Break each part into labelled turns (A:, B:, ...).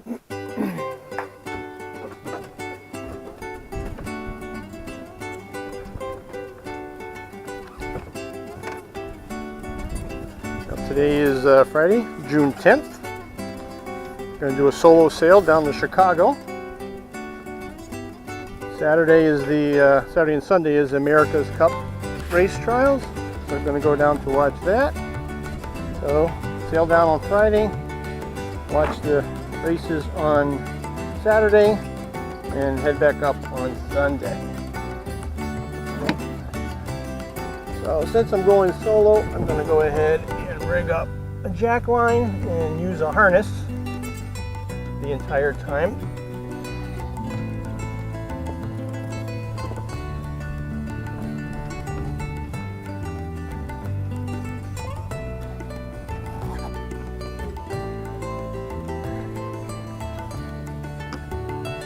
A: Today is Friday, June 10th. Going to do a solo sail down to Chicago. Saturday and Sunday is America's Cup race trials. So we're going to go down to watch that. So sail down on Friday, watch the races on Saturday, and head back up on Sunday. So since I'm going solo, I'm going to go ahead and rig up a jack line and use a harness the entire time.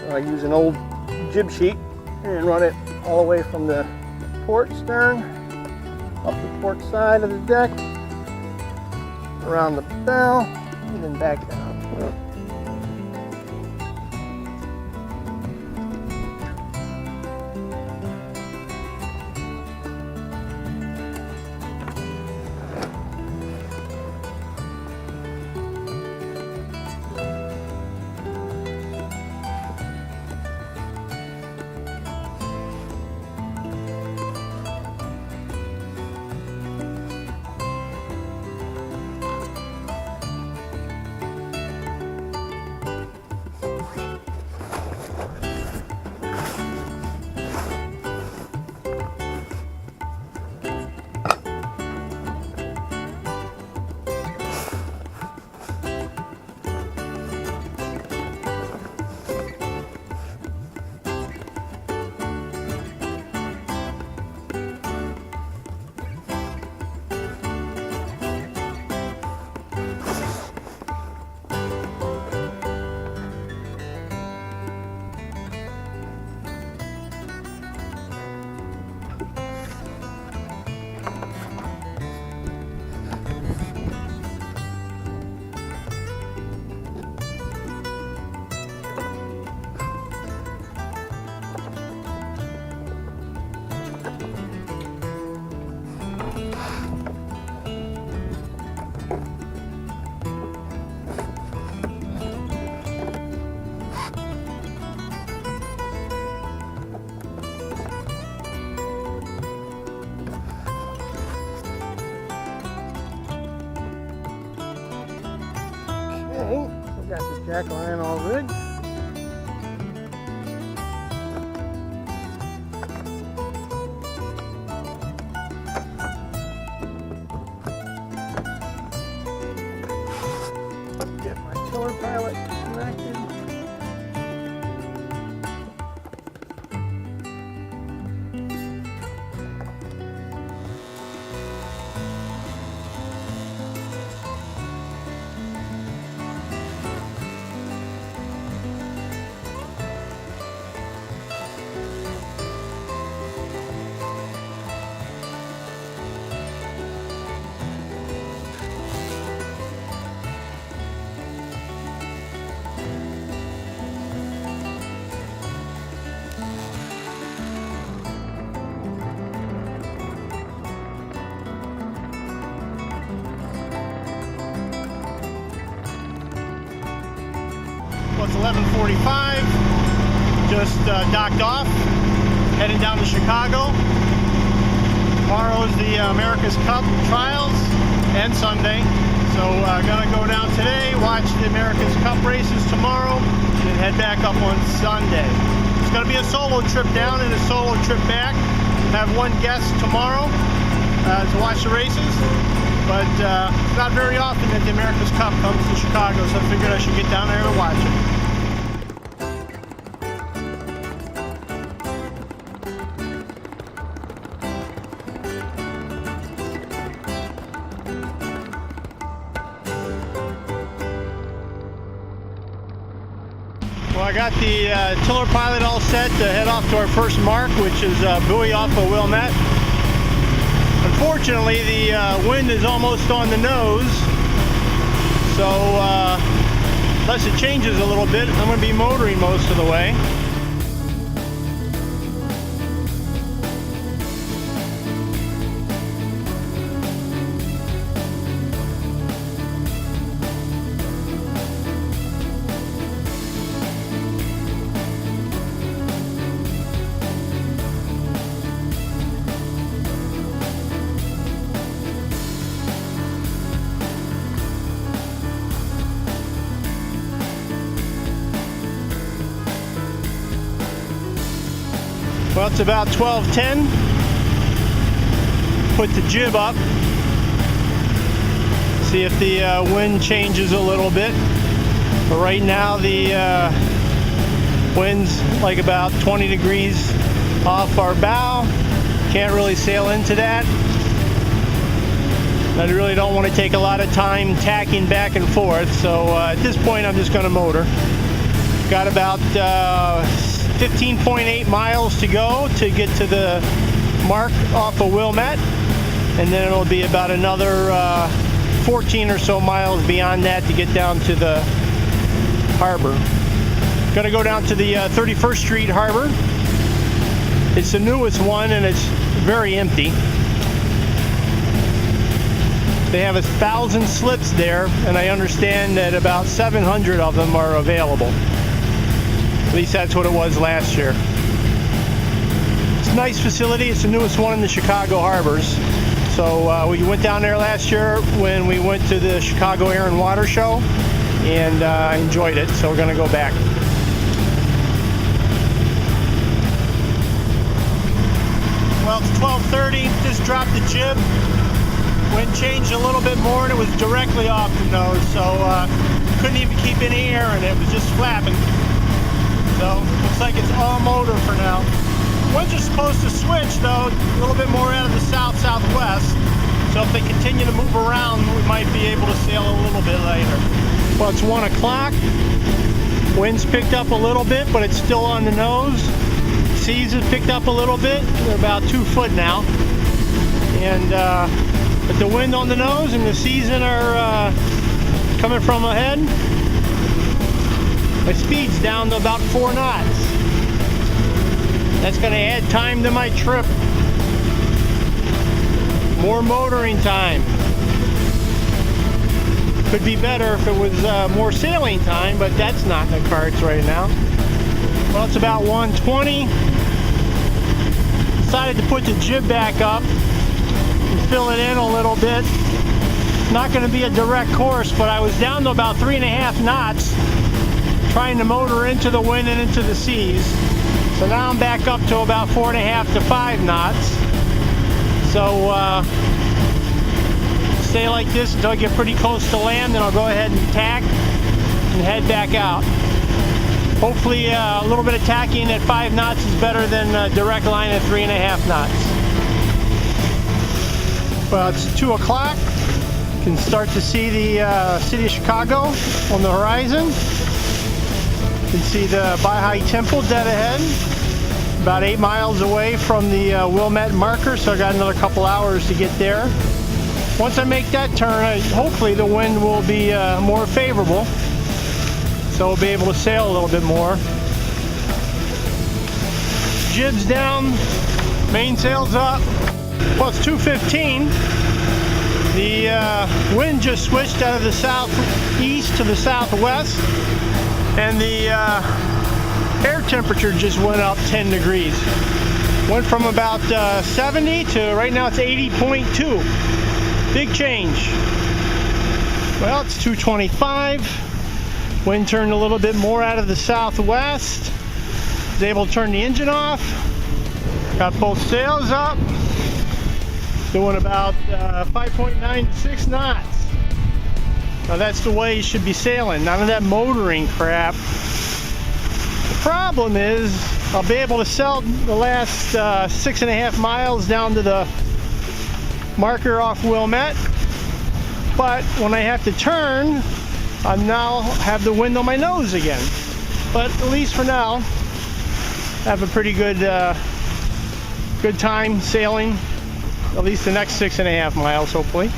A: So I use an old jib sheet and run it all the way from the port stern up the port side of the deck, around the bow, and then back down. Got the jack line all rigged. Get my tiller pilot connected. Well, it's 11:45, just docked off, heading down to Chicago. Tomorrow is the America's Cup trials and Sunday, so gonna go down today, watch the America's Cup races tomorrow, and then head back up on Sunday. It's gonna be a solo trip down and a solo trip back. Have one guest tomorrow to watch the races, but it's not very often that the America's Cup comes to Chicago, so I figured I should get down there and watch it. Well, I got the tiller pilot all set to head off to our first mark, which is buoy off of Wilmette. Unfortunately, the wind is almost on the nose, so unless it changes a little bit, I'm going to be motoring most of the way. Well, it's about 12:10. Put the jib up. See if the wind changes a little bit. But right now the wind's like about 20 degrees off our bow. Can't really sail into that. I really don't want to take a lot of time tacking back and forth. So at this point I'm just going to motor. Got about 15.8 miles to go to get to the mark off of Wilmette, and then it'll be about another 14 or so miles beyond that to get down to the harbor. Gonna go down to the 31st Street Harbor. It's the newest one and it's very empty. They have 1,000 slips there, and I understand that about 700 of them are available. At least that's what it was last year. It's a nice facility. It's the newest one in the Chicago harbors. So we went down there last year when we went to the Chicago Air and Water Show, and enjoyed it. So we're going to go back. Well, it's 12:30. Just dropped the jib. Wind changed a little bit more, and it was directly off the nose. So couldn't even keep any air in it. It was just flapping. So looks like it's all motor for now. Winds are supposed to switch though, a little bit more out of the south-southwest. So if they continue to move around, we might be able to sail a little bit later. Well, it's 1 o'clock. Winds picked up a little bit, but it's still on the nose. Seas have picked up a little bit. They're about 2 foot now. And but the wind on the nose and the seas are coming from ahead. My speed's down to about 4 knots. That's going to add time to my trip. More motoring time. Could be better if it was more sailing time, but that's not in the cards right now. Well, it's about 1:20. Decided to put the jib back up and fill it in a little bit. Not going to be a direct course, but I was down to about 3.5 knots. Trying to motor into the wind and into the seas. So now I'm back up to about 4.5 to 5 knots. So stay like this until I get pretty close to land, then I'll go ahead and tack and head back out. Hopefully a little bit of tacking at 5 knots is better than a direct line at 3.5 knots. Well, it's 2 o'clock. You can start to see the city of Chicago on the horizon. You can see the Baha'i Temple dead ahead, about 8 miles away from the Wilmette marker, so I got another couple hours to get there. Once I make that turn, hopefully the wind will be more favorable, so we'll be able to sail a little bit more. Jib's down, mainsail's up. Well, it's 2:15. The wind just switched out of the southeast to the southwest. And the air temperature just went up 10 degrees. Went from about 70 to right now it's 80.2. Big change. Well, it's 2:25. Wind turned a little bit more out of the southwest. Was able to turn the engine off. Got both sails up. Doing about 5.9 to 6 knots. Now that's the way you should be sailing, none of that motoring crap. The problem is I'll be able to sail the last 6.5 miles down to the marker off Wilmette, but when I have to turn, I now have the wind on my nose again. But at least for now, I have a pretty good good time sailing, at least the next 6.5 miles hopefully.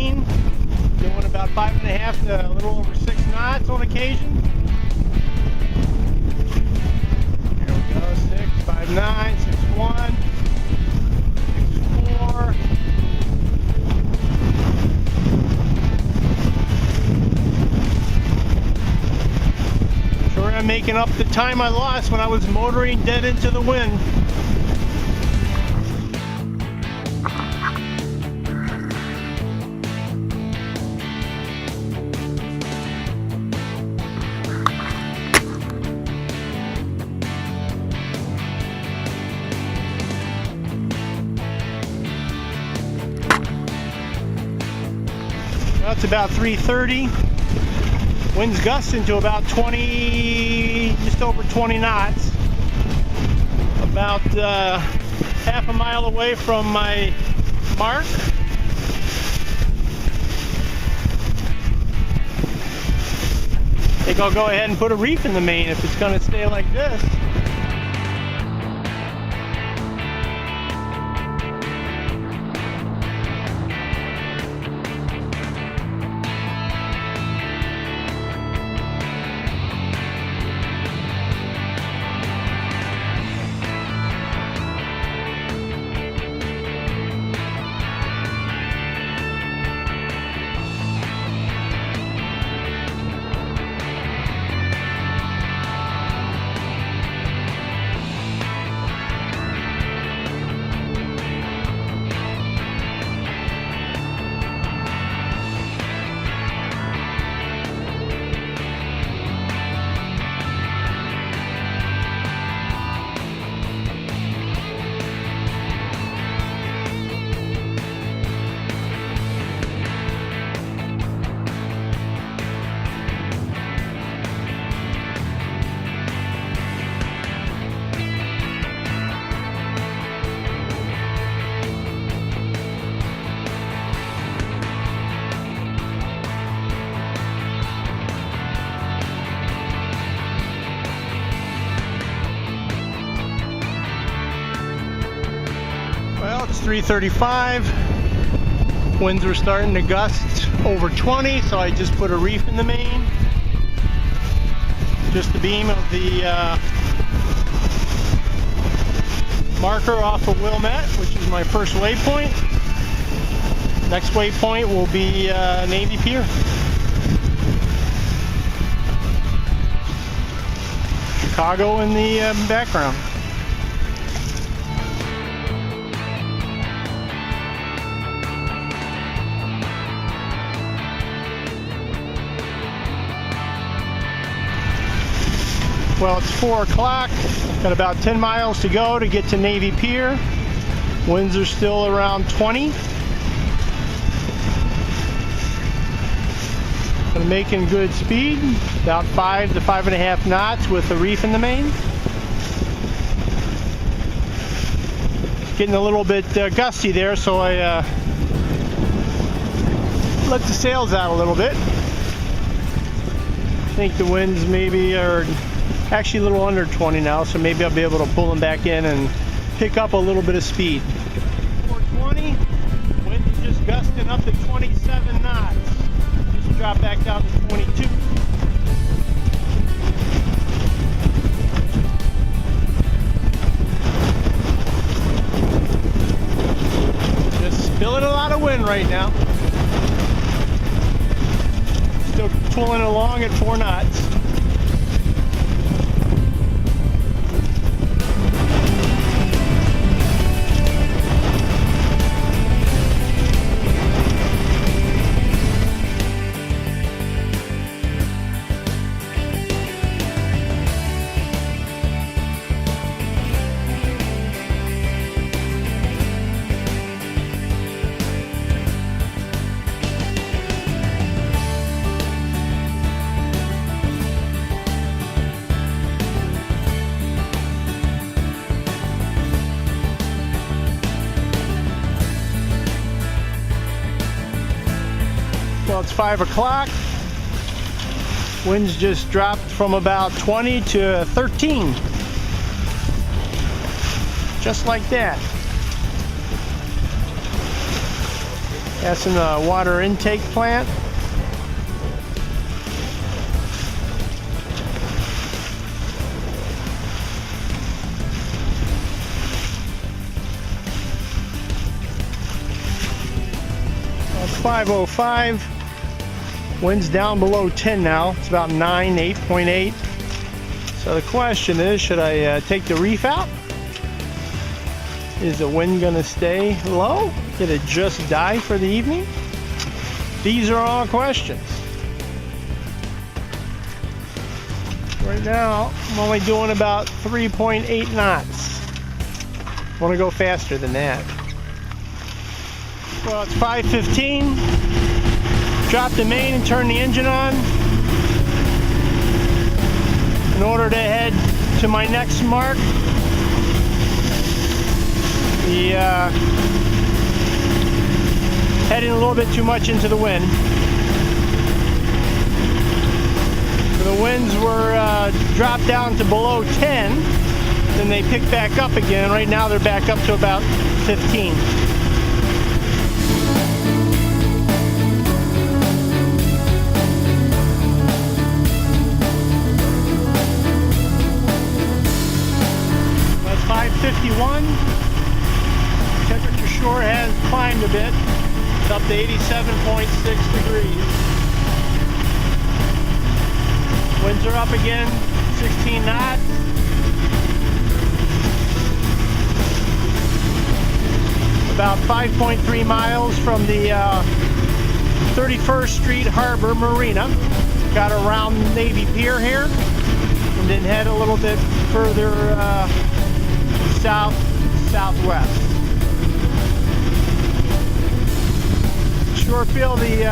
A: main, doing about 5.5 to a little over 6 knots on occasion. Here we go, 6, 5, 9, 6, 1, 6, 4. Sure, I'm making up the time I lost when I was motoring dead into the wind. Well, it's about 3:30. Wind's gusting to about 20, just over 20 knots. About half a mile away from my mark. I think I'll go ahead and put a reef in the main if it's going to stay like this. Well, it's 3:35. Winds are starting to gust over 20, so I just put a reef in the main. Just the beam of the marker off of Wilmette, which is my first waypoint. Next waypoint will be Navy Pier. Chicago in the background. Well, it's 4 o'clock. Got about 10 miles to go to get to Navy Pier. Winds are still around 20. I'm making good speed, about 5 to 5.5 knots with a reef in the main. Getting a little bit gusty there, so I let the sails out a little bit. I think the winds maybe are actually a little under 20 now, so maybe I'll be able to pull them back in and pick up a little bit of speed. 420, wind is just gusting up to 27 knots. Just drop back down to 22. Just spilling a lot of wind right now. Still pulling along at 4 knots. Well, it's 5 o'clock. Winds just dropped from about 20 to 13. Just like that. That's in the water intake plant. It's 5:05. Wind's down below 10 now. It's about 9, 8.8. So the question is, should I take the reef out? Is the wind going to stay low? Did it just die for the evening? These are all questions. Right now, I'm only doing about 3.8 knots. I want to go faster than that. Well, it's 5:15. Drop the main and turn the engine on in order to head to my next mark. Heading a little bit too much into the wind. The winds were dropped down to below 10, then they picked back up again. Right now they're back up to about 15. That's 5:51. Temperature sure has climbed a bit. It's up to 87.6 degrees. Winds are up again, 16 knots. About 5.3 miles from the 31st Street Harbor Marina. Got around Navy Pier here, and then head a little bit further southwest. Sure feel the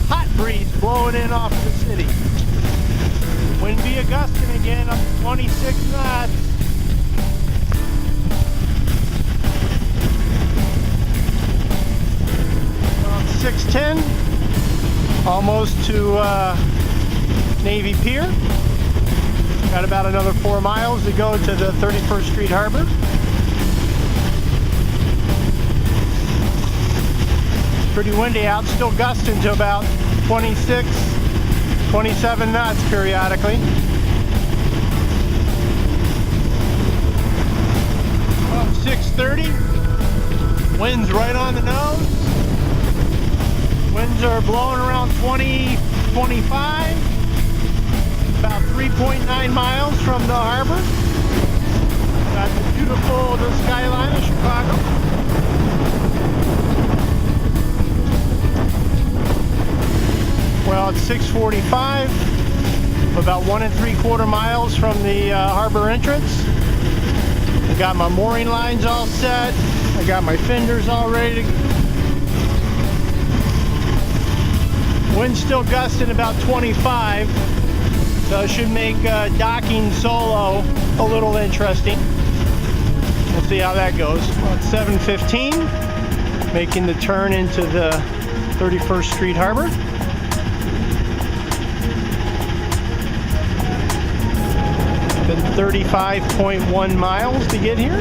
A: hot breeze blowing in off the city. Wind be gusting again, up to 26 knots. Around 6:10, almost to Navy Pier. Got about another 4 miles to go to the 31st Street Harbor. Pretty windy out, still gusting to about 26, 27 knots periodically. Well, 6:30, winds right on the nose. Winds are blowing around 20, 25, about 3.9 miles from the harbor. Got the beautiful skyline of Chicago. Well, it's 6:45, about 1 3/4 miles from the harbor entrance. I got my mooring lines all set. I got my fenders all ready. Wind's still gusting about 25, so it should make docking solo a little interesting. We'll see how that goes. Well, it's 7:15, making the turn into the 31st Street Harbor. Been 35.1 miles to get here.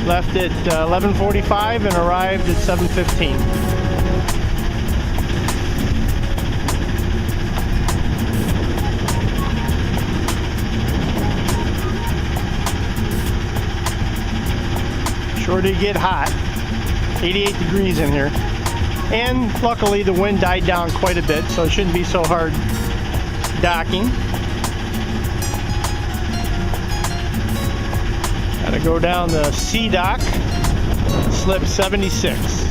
A: Left at 11:45 and arrived at 7:15. Sure did get hot. 88 degrees in here. And luckily the wind died down quite a bit, so it shouldn't be so hard docking. Gotta go down the C dock, slip 76.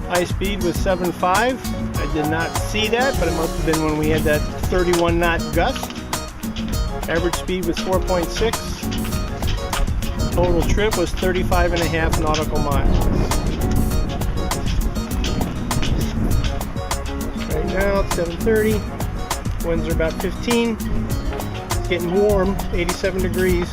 A: High speed was 7.5. I did not see that, but it must have been when we had that 31 knot gust. Average speed was 4.6. Total trip was 35.5 nautical miles. Right now it's 7:30. Winds are about 15. It's getting warm, 87 degrees.